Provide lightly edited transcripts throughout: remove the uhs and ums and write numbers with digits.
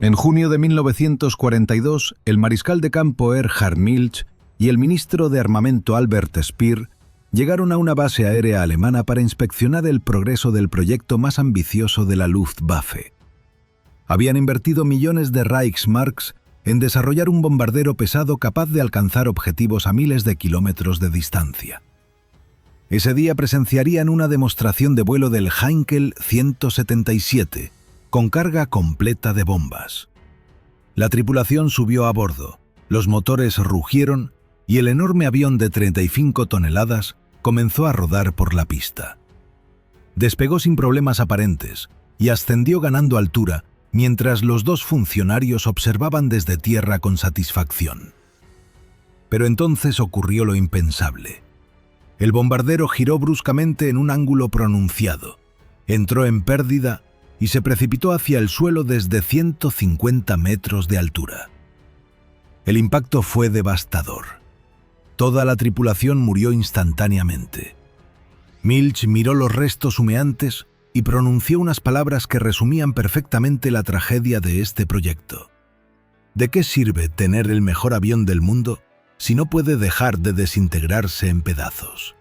En junio de 1942, el mariscal de campo Erhard Milch y el ministro de Armamento Albert Speer llegaron a una base aérea alemana para inspeccionar el progreso del proyecto más ambicioso de la Luftwaffe. Habían invertido millones de Reichsmarks en desarrollar un bombardero pesado capaz de alcanzar objetivos a miles de kilómetros de distancia. Ese día presenciarían una demostración de vuelo del Heinkel 177, con carga completa de bombas. La tripulación subió a bordo, los motores rugieron y el enorme avión de 35 toneladas comenzó a rodar por la pista. Despegó sin problemas aparentes y ascendió ganando altura mientras los dos funcionarios observaban desde tierra con satisfacción. Pero entonces ocurrió lo impensable. El bombardero giró bruscamente en un ángulo pronunciado, entró en pérdida y se precipitó hacia el suelo desde 150 metros de altura. El impacto fue devastador. Toda la tripulación murió instantáneamente. Milch miró los restos humeantes y pronunció unas palabras que resumían perfectamente la tragedia de este proyecto. ¿De qué sirve tener el mejor avión del mundo si no puede dejar de desintegrarse en pedazos?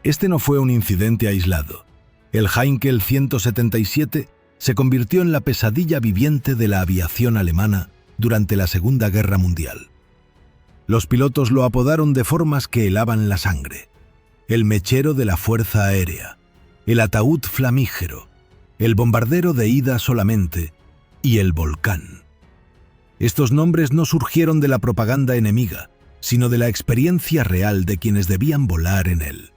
Este no fue un incidente aislado. El Heinkel 177 se convirtió en la pesadilla viviente de la aviación alemana durante la Segunda Guerra Mundial. Los pilotos lo apodaron de formas que helaban la sangre: el mechero de la Fuerza Aérea, el ataúd flamígero, el bombardero de ida solamente y el volcán. Estos nombres no surgieron de la propaganda enemiga, sino de la experiencia real de quienes debían volar en él.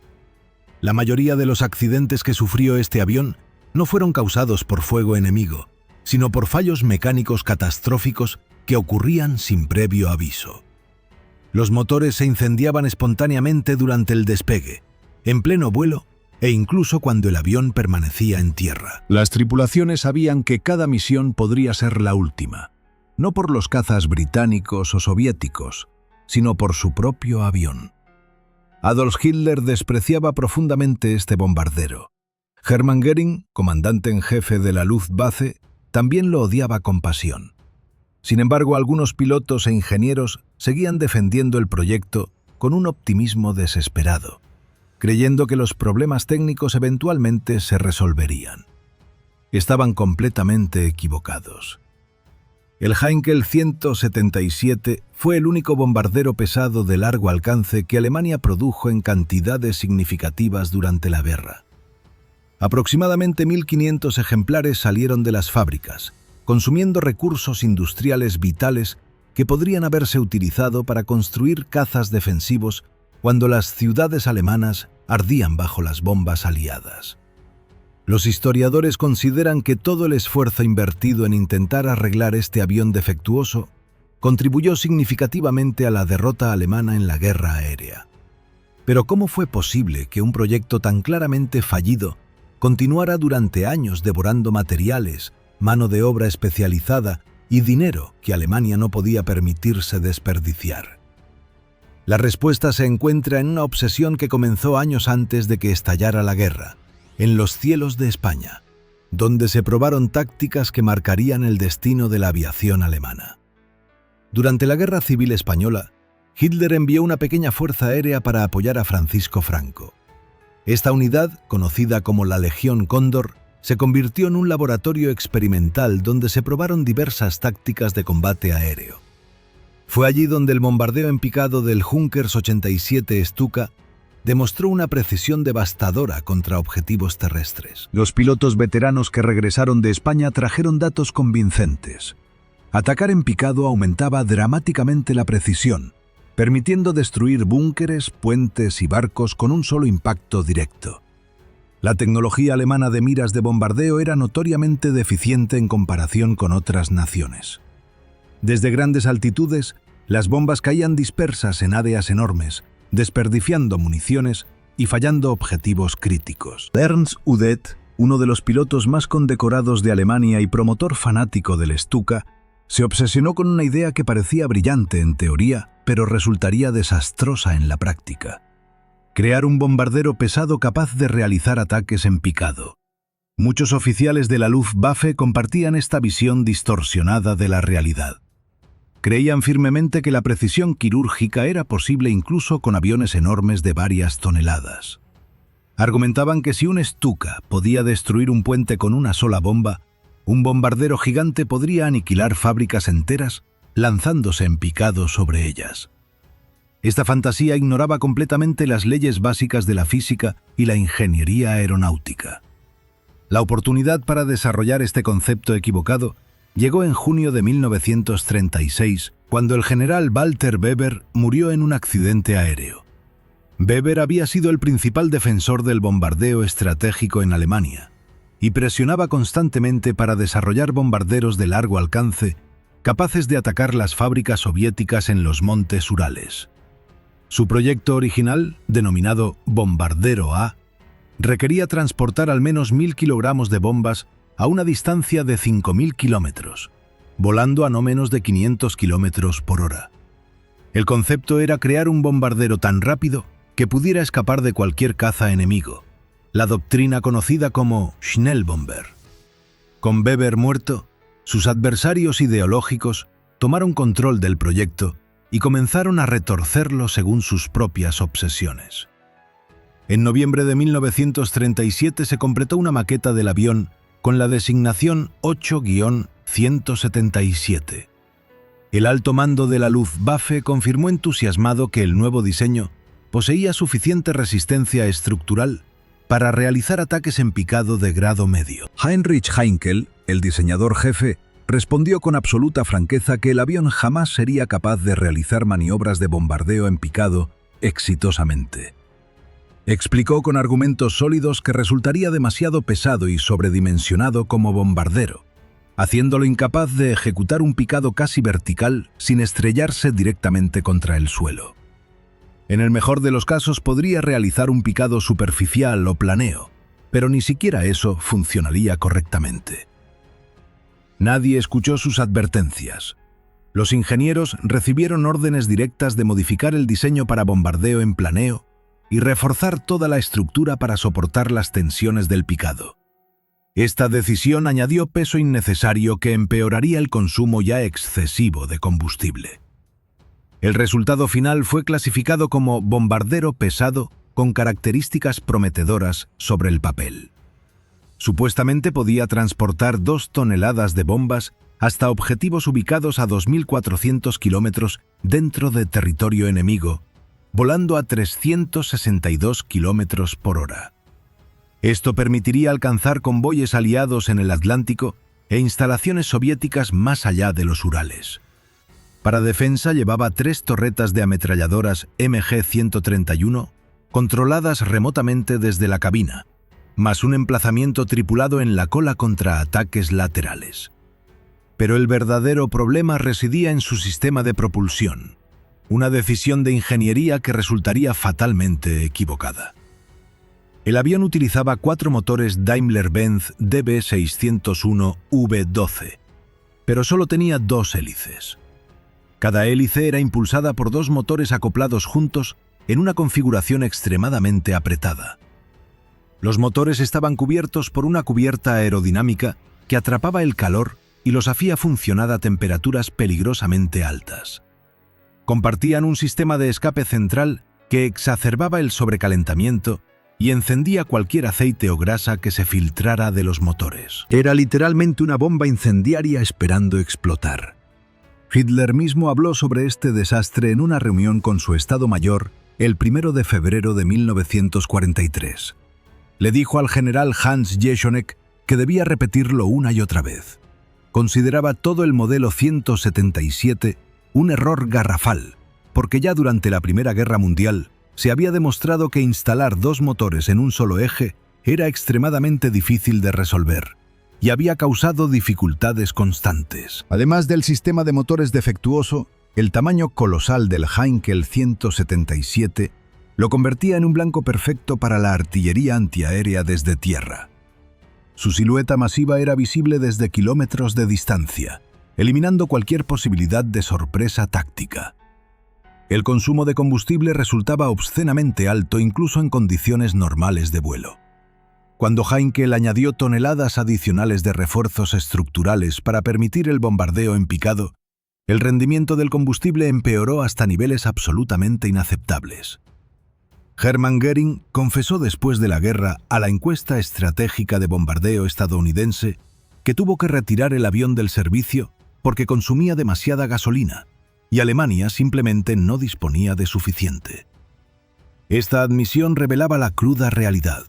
La mayoría de los accidentes que sufrió este avión no fueron causados por fuego enemigo, sino por fallos mecánicos catastróficos que ocurrían sin previo aviso. Los motores se incendiaban espontáneamente durante el despegue, en pleno vuelo e incluso cuando el avión permanecía en tierra. Las tripulaciones sabían que cada misión podría ser la última, no por los cazas británicos o soviéticos, sino por su propio avión. Adolf Hitler despreciaba profundamente este bombardero. Hermann Göring, comandante en jefe de la Luftwaffe, también lo odiaba con pasión. Sin embargo, algunos pilotos e ingenieros seguían defendiendo el proyecto con un optimismo desesperado, creyendo que los problemas técnicos eventualmente se resolverían. Estaban completamente equivocados. El Heinkel 177 fue el único bombardero pesado de largo alcance que Alemania produjo en cantidades significativas durante la guerra. Aproximadamente 1.500 ejemplares salieron de las fábricas, consumiendo recursos industriales vitales que podrían haberse utilizado para construir cazas defensivos cuando las ciudades alemanas ardían bajo las bombas aliadas. Los historiadores consideran que todo el esfuerzo invertido en intentar arreglar este avión defectuoso contribuyó significativamente a la derrota alemana en la guerra aérea. Pero ¿cómo fue posible que un proyecto tan claramente fallido continuara durante años devorando materiales, mano de obra especializada y dinero que Alemania no podía permitirse desperdiciar? La respuesta se encuentra en una obsesión que comenzó años antes de que estallara la guerra, en los cielos de España, donde se probaron tácticas que marcarían el destino de la aviación alemana. Durante la Guerra Civil Española, Hitler envió una pequeña fuerza aérea para apoyar a Francisco Franco. Esta unidad, conocida como la Legión Cóndor, se convirtió en un laboratorio experimental donde se probaron diversas tácticas de combate aéreo. Fue allí donde el bombardeo en picado del Junkers 87 Stuka demostró una precisión devastadora contra objetivos terrestres. Los pilotos veteranos que regresaron de España trajeron datos convincentes. Atacar en picado aumentaba dramáticamente la precisión, permitiendo destruir búnkeres, puentes y barcos con un solo impacto directo. La tecnología alemana de miras de bombardeo era notoriamente deficiente en comparación con otras naciones. Desde grandes altitudes, las bombas caían dispersas en áreas enormes, desperdiciando municiones y fallando objetivos críticos. Ernst Udet, uno de los pilotos más condecorados de Alemania y promotor fanático del Stuka, se obsesionó con una idea que parecía brillante en teoría, pero resultaría desastrosa en la práctica: crear un bombardero pesado capaz de realizar ataques en picado. Muchos oficiales de la Luftwaffe compartían esta visión distorsionada de la realidad. Creían firmemente que la precisión quirúrgica era posible incluso con aviones enormes de varias toneladas. Argumentaban que si un Stuka podía destruir un puente con una sola bomba, un bombardero gigante podría aniquilar fábricas enteras lanzándose en picado sobre ellas. Esta fantasía ignoraba completamente las leyes básicas de la física y la ingeniería aeronáutica. La oportunidad para desarrollar este concepto equivocado llegó en junio de 1936, cuando el general Walter Weber murió en un accidente aéreo. Weber había sido el principal defensor del bombardeo estratégico en Alemania y presionaba constantemente para desarrollar bombarderos de largo alcance capaces de atacar las fábricas soviéticas en los montes Urales. Su proyecto original, denominado Bombardero A, requería transportar al menos 1.000 kilogramos de bombas a una distancia de 5.000 kilómetros, volando a no menos de 500 kilómetros por hora. El concepto era crear un bombardero tan rápido que pudiera escapar de cualquier caza enemigo, la doctrina conocida como Schnellbomber. Con Weber muerto, sus adversarios ideológicos tomaron control del proyecto y comenzaron a retorcerlo según sus propias obsesiones. En noviembre de 1937 se completó una maqueta del avión con la designación 8-177. El alto mando de la Luftwaffe confirmó entusiasmado que el nuevo diseño poseía suficiente resistencia estructural para realizar ataques en picado de grado medio. Heinrich Heinkel, el diseñador jefe, respondió con absoluta franqueza que el avión jamás sería capaz de realizar maniobras de bombardeo en picado exitosamente. Explicó con argumentos sólidos que resultaría demasiado pesado y sobredimensionado como bombardero, haciéndolo incapaz de ejecutar un picado casi vertical sin estrellarse directamente contra el suelo. En el mejor de los casos podría realizar un picado superficial o planeo, pero ni siquiera eso funcionaría correctamente. Nadie escuchó sus advertencias. Los ingenieros recibieron órdenes directas de modificar el diseño para bombardeo en planeo y reforzar toda la estructura para soportar las tensiones del picado. Esta decisión añadió peso innecesario que empeoraría el consumo ya excesivo de combustible. El resultado final fue clasificado como bombardero pesado con características prometedoras sobre el papel. Supuestamente podía transportar 2 toneladas de bombas hasta objetivos ubicados a 2.400 kilómetros dentro de territorio enemigo, volando a 362 kilómetros por hora. Esto permitiría alcanzar convoyes aliados en el Atlántico e instalaciones soviéticas más allá de los Urales. Para defensa llevaba 3 torretas de ametralladoras MG-131 controladas remotamente desde la cabina, más un emplazamiento tripulado en la cola contra ataques laterales. Pero el verdadero problema residía en su sistema de propulsión, una decisión de ingeniería que resultaría fatalmente equivocada. El avión utilizaba 4 motores Daimler-Benz DB601V12, pero solo tenía 2 hélices. Cada hélice era impulsada por 2 motores acoplados juntos en una configuración extremadamente apretada. Los motores estaban cubiertos por una cubierta aerodinámica que atrapaba el calor y los hacía funcionar a temperaturas peligrosamente altas. Compartían un sistema de escape central que exacerbaba el sobrecalentamiento y encendía cualquier aceite o grasa que se filtrara de los motores. Era literalmente una bomba incendiaria esperando explotar. Hitler mismo habló sobre este desastre en una reunión con su Estado Mayor el 1 de febrero de 1943. Le dijo al general Hans Jeschonek que debía repetirlo una y otra vez. Consideraba todo el modelo 177 un error garrafal, porque ya durante la Primera Guerra Mundial se había demostrado que instalar 2 motores en un solo eje era extremadamente difícil de resolver y había causado dificultades constantes. Además del sistema de motores defectuoso, el tamaño colosal del Heinkel 177 lo convertía en un blanco perfecto para la artillería antiaérea desde tierra. Su silueta masiva era visible desde kilómetros de distancia, eliminando cualquier posibilidad de sorpresa táctica. El consumo de combustible resultaba obscenamente alto incluso en condiciones normales de vuelo. Cuando Heinkel añadió toneladas adicionales de refuerzos estructurales para permitir el bombardeo en picado, el rendimiento del combustible empeoró hasta niveles absolutamente inaceptables. Hermann Göring confesó después de la guerra a la encuesta estratégica de bombardeo estadounidense que tuvo que retirar el avión del servicio porque consumía demasiada gasolina y Alemania simplemente no disponía de suficiente. Esta admisión revelaba la cruda realidad.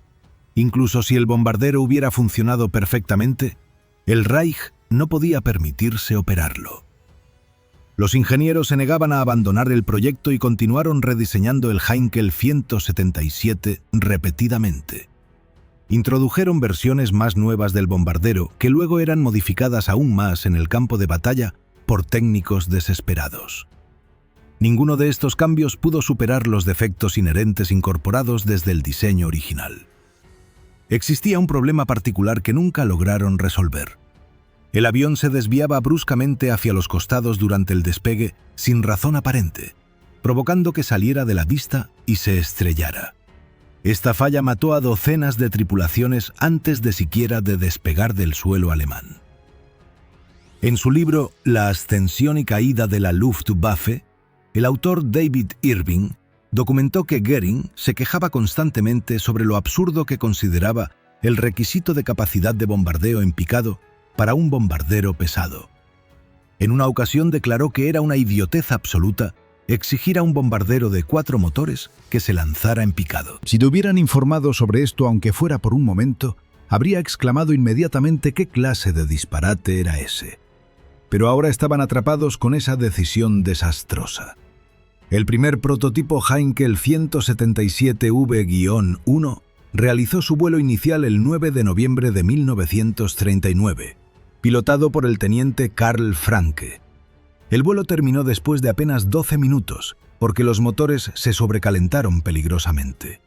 Incluso si el bombardero hubiera funcionado perfectamente, el Reich no podía permitirse operarlo. Los ingenieros se negaban a abandonar el proyecto y continuaron rediseñando el Heinkel 177 repetidamente. Introdujeron versiones más nuevas del bombardero que luego eran modificadas aún más en el campo de batalla por técnicos desesperados. Ninguno de estos cambios pudo superar los defectos inherentes incorporados desde el diseño original. Existía un problema particular que nunca lograron resolver. El avión se desviaba bruscamente hacia los costados durante el despegue sin razón aparente, provocando que saliera de la vista y se estrellara. Esta falla mató a docenas de tripulaciones antes de siquiera de despegar del suelo alemán. En su libro La ascensión y caída de la Luftwaffe, el autor David Irving documentó que Göring se quejaba constantemente sobre lo absurdo que consideraba el requisito de capacidad de bombardeo en picado para un bombardero pesado. En una ocasión declaró que era una idiotez absoluta exigir a un bombardero de 4 motores que se lanzara en picado. Si te hubieran informado sobre esto, aunque fuera por un momento, habría exclamado inmediatamente qué clase de disparate era ese. Pero ahora estaban atrapados con esa decisión desastrosa. El primer prototipo Heinkel 177V-1 realizó su vuelo inicial el 9 de noviembre de 1939, pilotado por el teniente Karl Franke. El vuelo terminó después de apenas 12 minutos, porque los motores se sobrecalentaron peligrosamente.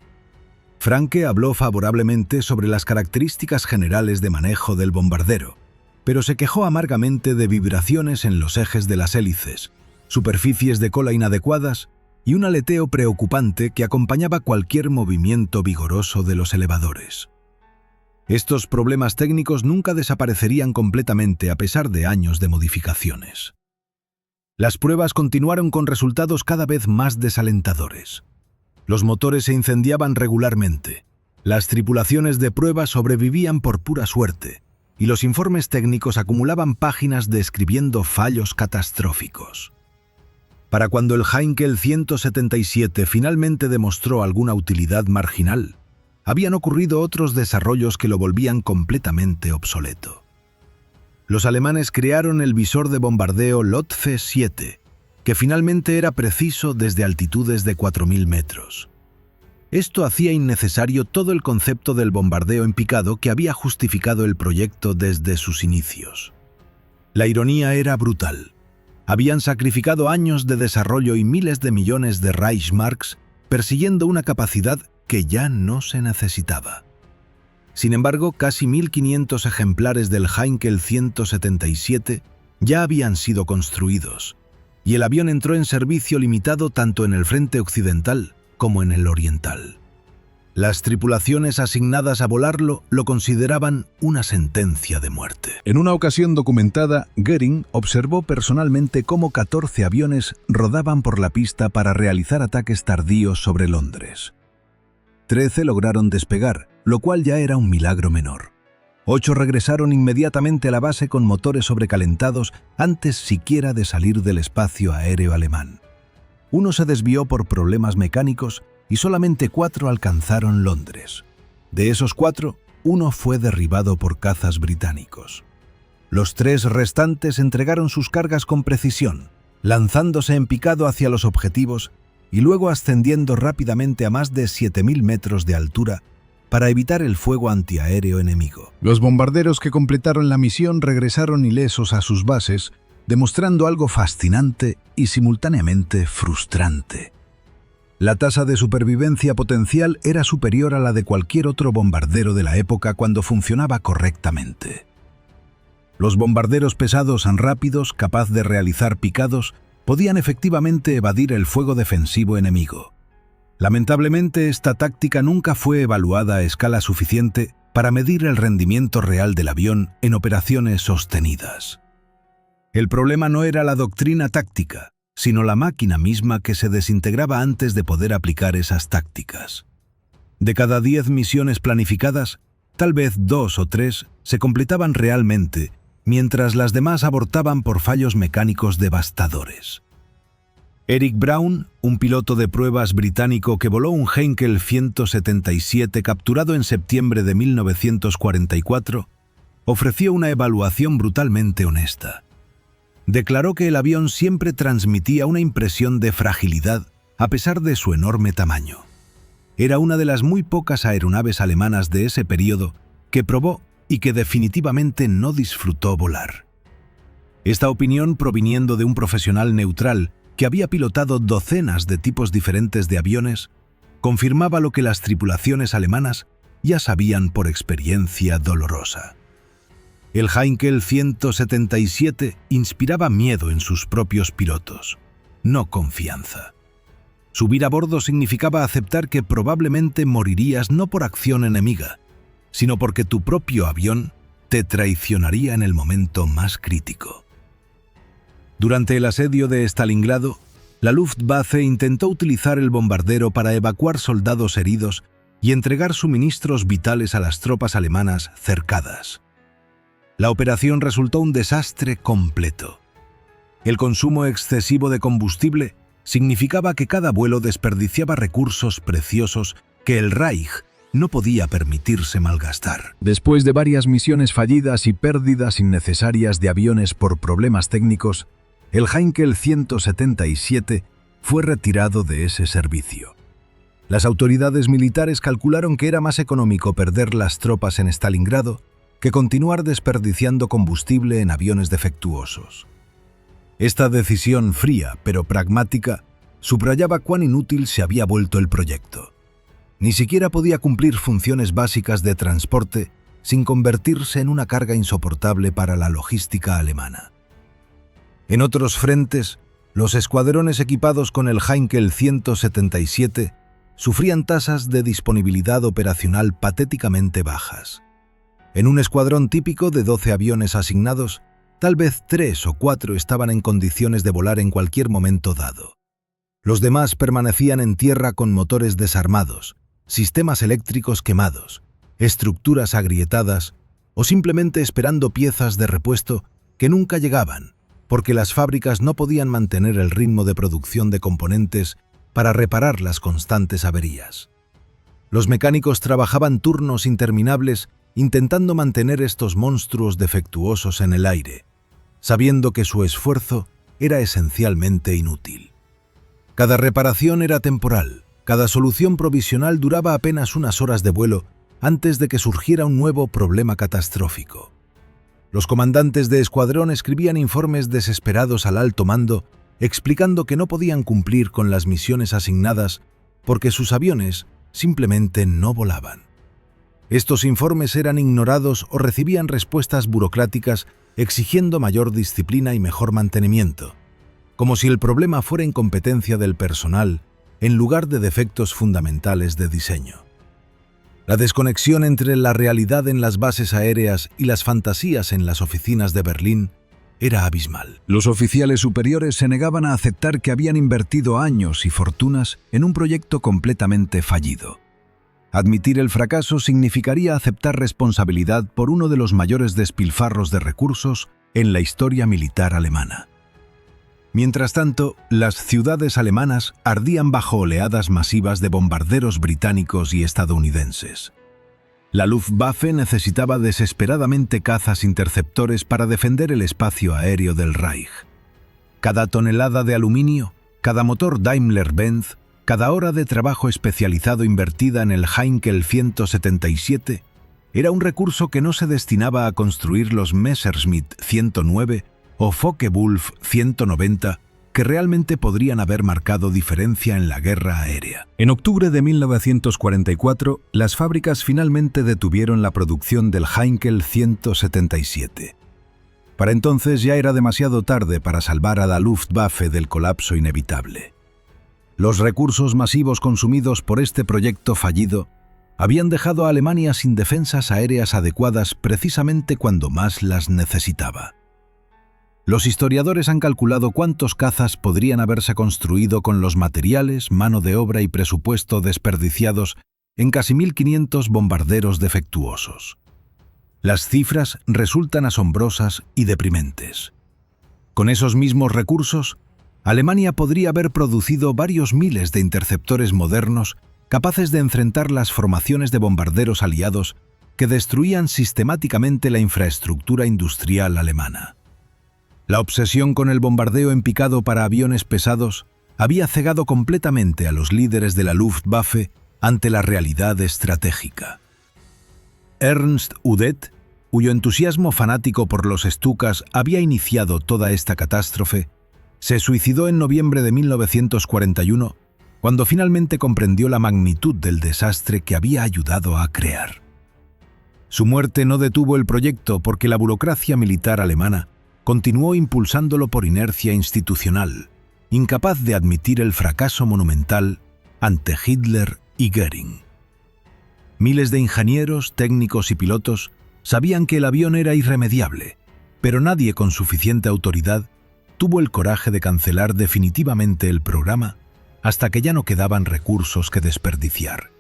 Franke habló favorablemente sobre las características generales de manejo del bombardero, pero se quejó amargamente de vibraciones en los ejes de las hélices, superficies de cola inadecuadas y un aleteo preocupante que acompañaba cualquier movimiento vigoroso de los elevadores. Estos problemas técnicos nunca desaparecerían completamente a pesar de años de modificaciones. Las pruebas continuaron con resultados cada vez más desalentadores. Los motores se incendiaban regularmente, las tripulaciones de prueba sobrevivían por pura suerte, y los informes técnicos acumulaban páginas describiendo fallos catastróficos. Para cuando el Heinkel 177 finalmente demostró alguna utilidad marginal, habían ocurrido otros desarrollos que lo volvían completamente obsoleto. Los alemanes crearon el visor de bombardeo Lotfe 7, que finalmente era preciso desde altitudes de 4.000 metros. Esto hacía innecesario todo el concepto del bombardeo en picado que había justificado el proyecto desde sus inicios. La ironía era brutal. Habían sacrificado años de desarrollo y miles de millones de Reichsmarks persiguiendo una capacidad que ya no se necesitaba. Sin embargo, casi 1.500 ejemplares del Heinkel 177 ya habían sido construidos, y el avión entró en servicio limitado tanto en el frente occidental como en el oriental. Las tripulaciones asignadas a volarlo lo consideraban una sentencia de muerte. En una ocasión documentada, Göring observó personalmente cómo 14 aviones rodaban por la pista para realizar ataques tardíos sobre Londres. 13 lograron despegar, lo cual ya era un milagro menor. 8 regresaron inmediatamente a la base con motores sobrecalentados antes siquiera de salir del espacio aéreo alemán. 1 se desvió por problemas mecánicos y solamente 4 alcanzaron Londres. De esos 4, 1 fue derribado por cazas británicos. Los 3 restantes entregaron sus cargas con precisión, lanzándose en picado hacia los objetivos y luego ascendiendo rápidamente a más de 7.000 metros de altura para evitar el fuego antiaéreo enemigo. Los bombarderos que completaron la misión regresaron ilesos a sus bases, demostrando algo fascinante y simultáneamente frustrante. La tasa de supervivencia potencial era superior a la de cualquier otro bombardero de la época cuando funcionaba correctamente. Los bombarderos pesados rápidos, capaz de realizar picados, podían efectivamente evadir el fuego defensivo enemigo. Lamentablemente, esta táctica nunca fue evaluada a escala suficiente para medir el rendimiento real del avión en operaciones sostenidas. El problema no era la doctrina táctica, sino la máquina misma que se desintegraba antes de poder aplicar esas tácticas. De cada 10 misiones planificadas, tal vez 2 o 3 se completaban realmente, mientras las demás abortaban por fallos mecánicos devastadores. Eric Brown, un piloto de pruebas británico que voló un Heinkel 177 capturado en septiembre de 1944, ofreció una evaluación brutalmente honesta. Declaró que el avión siempre transmitía una impresión de fragilidad a pesar de su enorme tamaño. Era una de las muy pocas aeronaves alemanas de ese periodo que probó y que definitivamente no disfrutó volar. Esta opinión, proviniendo de un profesional neutral que había pilotado docenas de tipos diferentes de aviones, confirmaba lo que las tripulaciones alemanas ya sabían por experiencia dolorosa. El Heinkel 177 inspiraba miedo en sus propios pilotos, no confianza. Subir a bordo significaba aceptar que probablemente morirías no por acción enemiga, sino porque tu propio avión te traicionaría en el momento más crítico. Durante el asedio de Stalingrado, la Luftwaffe intentó utilizar el bombardero para evacuar soldados heridos y entregar suministros vitales a las tropas alemanas cercadas. La operación resultó un desastre completo. El consumo excesivo de combustible significaba que cada vuelo desperdiciaba recursos preciosos que el Reich no podía permitirse malgastar. Después de varias misiones fallidas y pérdidas innecesarias de aviones por problemas técnicos, el Heinkel 177 fue retirado de ese servicio. Las autoridades militares calcularon que era más económico perder las tropas en Stalingrado que continuar desperdiciando combustible en aviones defectuosos. Esta decisión fría pero pragmática subrayaba cuán inútil se había vuelto el proyecto. Ni siquiera podía cumplir funciones básicas de transporte sin convertirse en una carga insoportable para la logística alemana. En otros frentes, los escuadrones equipados con el Heinkel 177 sufrían tasas de disponibilidad operacional patéticamente bajas. En un escuadrón típico de 12 aviones asignados, tal vez 3 o 4 estaban en condiciones de volar en cualquier momento dado. Los demás permanecían en tierra con motores desarmados, sistemas eléctricos quemados, estructuras agrietadas o simplemente esperando piezas de repuesto que nunca llegaban, porque las fábricas no podían mantener el ritmo de producción de componentes para reparar las constantes averías. Los mecánicos trabajaban turnos interminables intentando mantener estos monstruos defectuosos en el aire, sabiendo que su esfuerzo era esencialmente inútil. Cada reparación era temporal, cada solución provisional duraba apenas unas horas de vuelo antes de que surgiera un nuevo problema catastrófico. Los comandantes de escuadrón escribían informes desesperados al alto mando explicando que no podían cumplir con las misiones asignadas porque sus aviones simplemente no volaban. Estos informes eran ignorados o recibían respuestas burocráticas exigiendo mayor disciplina y mejor mantenimiento, como si el problema fuera incompetencia del personal en lugar de defectos fundamentales de diseño. La desconexión entre la realidad en las bases aéreas y las fantasías en las oficinas de Berlín era abismal. Los oficiales superiores se negaban a aceptar que habían invertido años y fortunas en un proyecto completamente fallido. Admitir el fracaso significaría aceptar responsabilidad por uno de los mayores despilfarros de recursos en la historia militar alemana. Mientras tanto, las ciudades alemanas ardían bajo oleadas masivas de bombarderos británicos y estadounidenses. La Luftwaffe necesitaba desesperadamente cazas interceptores para defender el espacio aéreo del Reich. Cada tonelada de aluminio, cada motor Daimler-Benz, cada hora de trabajo especializado invertida en el Heinkel 177 era un recurso que no se destinaba a construir los Messerschmitt 109 o Focke-Wulf 190, que realmente podrían haber marcado diferencia en la guerra aérea. En octubre de 1944, las fábricas finalmente detuvieron la producción del Heinkel 177. Para entonces ya era demasiado tarde para salvar a la Luftwaffe del colapso inevitable. Los recursos masivos consumidos por este proyecto fallido habían dejado a Alemania sin defensas aéreas adecuadas precisamente cuando más las necesitaba. Los historiadores han calculado cuántos cazas podrían haberse construido con los materiales, mano de obra y presupuesto desperdiciados en casi 1.500 bombarderos defectuosos. Las cifras resultan asombrosas y deprimentes. Con esos mismos recursos, Alemania podría haber producido varios miles de interceptores modernos capaces de enfrentar las formaciones de bombarderos aliados que destruían sistemáticamente la infraestructura industrial alemana. La obsesión con el bombardeo en picado para aviones pesados había cegado completamente a los líderes de la Luftwaffe ante la realidad estratégica. Ernst Udet, cuyo entusiasmo fanático por los Stukas había iniciado toda esta catástrofe, se suicidó en noviembre de 1941, cuando finalmente comprendió la magnitud del desastre que había ayudado a crear. Su muerte no detuvo el proyecto porque la burocracia militar alemana continuó impulsándolo por inercia institucional, incapaz de admitir el fracaso monumental ante Hitler y Göring. Miles de ingenieros, técnicos y pilotos sabían que el avión era irremediable, pero nadie con suficiente autoridad tuvo el coraje de cancelar definitivamente el programa hasta que ya no quedaban recursos que desperdiciar.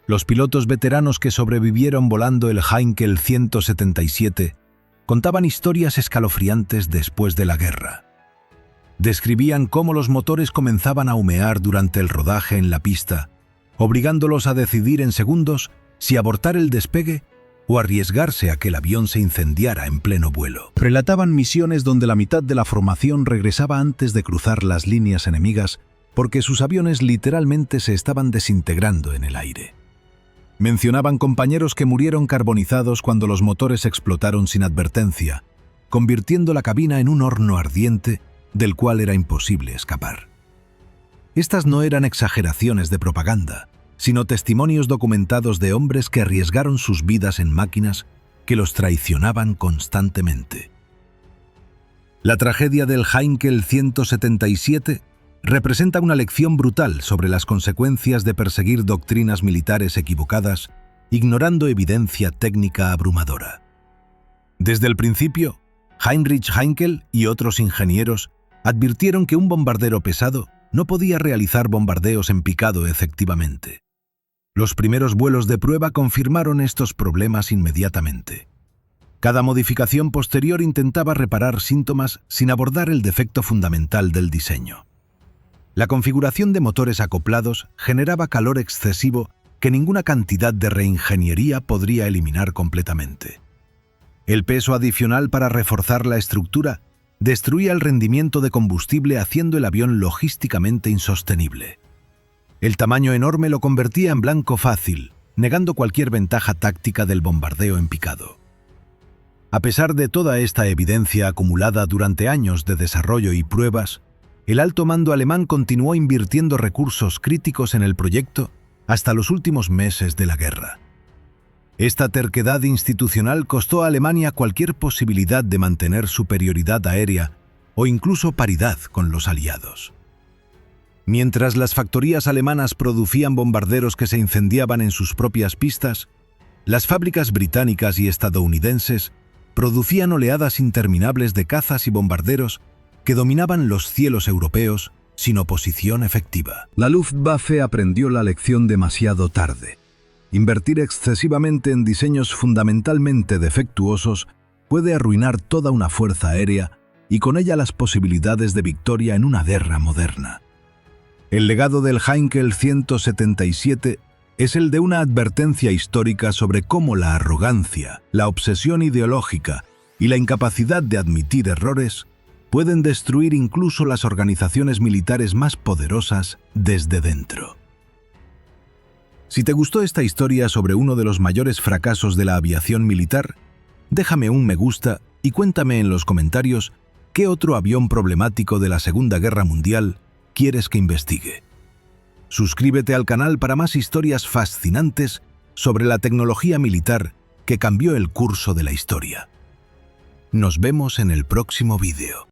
Los pilotos veteranos que sobrevivieron volando el Heinkel 177 contaban historias escalofriantes después de la guerra. Describían cómo los motores comenzaban a humear durante el rodaje en la pista, obligándolos a decidir en segundos si abortar el despegue o arriesgarse a que el avión se incendiara en pleno vuelo. Relataban misiones donde la mitad de la formación regresaba antes de cruzar las líneas enemigas porque sus aviones literalmente se estaban desintegrando en el aire. Mencionaban compañeros que murieron carbonizados cuando los motores explotaron sin advertencia, convirtiendo la cabina en un horno ardiente del cual era imposible escapar. Estas no eran exageraciones de propaganda, sino testimonios documentados de hombres que arriesgaron sus vidas en máquinas que los traicionaban constantemente. La tragedia del Heinkel 177 representa una lección brutal sobre las consecuencias de perseguir doctrinas militares equivocadas, ignorando evidencia técnica abrumadora. Desde el principio, Heinrich Heinkel y otros ingenieros advirtieron que un bombardero pesado no podía realizar bombardeos en picado efectivamente. Los primeros vuelos de prueba confirmaron estos problemas inmediatamente. Cada modificación posterior intentaba reparar síntomas sin abordar el defecto fundamental del diseño. La configuración de motores acoplados generaba calor excesivo que ninguna cantidad de reingeniería podría eliminar completamente. El peso adicional para reforzar la estructura destruía el rendimiento de combustible haciendo el avión logísticamente insostenible. El tamaño enorme lo convertía en blanco fácil, negando cualquier ventaja táctica del bombardeo en picado. A pesar de toda esta evidencia acumulada durante años de desarrollo y pruebas, el alto mando alemán continuó invirtiendo recursos críticos en el proyecto hasta los últimos meses de la guerra. Esta terquedad institucional costó a Alemania cualquier posibilidad de mantener superioridad aérea o incluso paridad con los aliados. Mientras las factorías alemanas producían bombarderos que se incendiaban en sus propias pistas, las fábricas británicas y estadounidenses producían oleadas interminables de cazas y bombarderos que dominaban los cielos europeos sin oposición efectiva. La Luftwaffe aprendió la lección demasiado tarde. Invertir excesivamente en diseños fundamentalmente defectuosos puede arruinar toda una fuerza aérea y con ella las posibilidades de victoria en una guerra moderna. El legado del Heinkel 177 es el de una advertencia histórica sobre cómo la arrogancia, la obsesión ideológica y la incapacidad de admitir errores pueden destruir incluso las organizaciones militares más poderosas desde dentro. Si te gustó esta historia sobre uno de los mayores fracasos de la aviación militar, déjame un me gusta y cuéntame en los comentarios qué otro avión problemático de la Segunda Guerra Mundial quieres que investigue. Suscríbete al canal para más historias fascinantes sobre la tecnología militar que cambió el curso de la historia. Nos vemos en el próximo vídeo.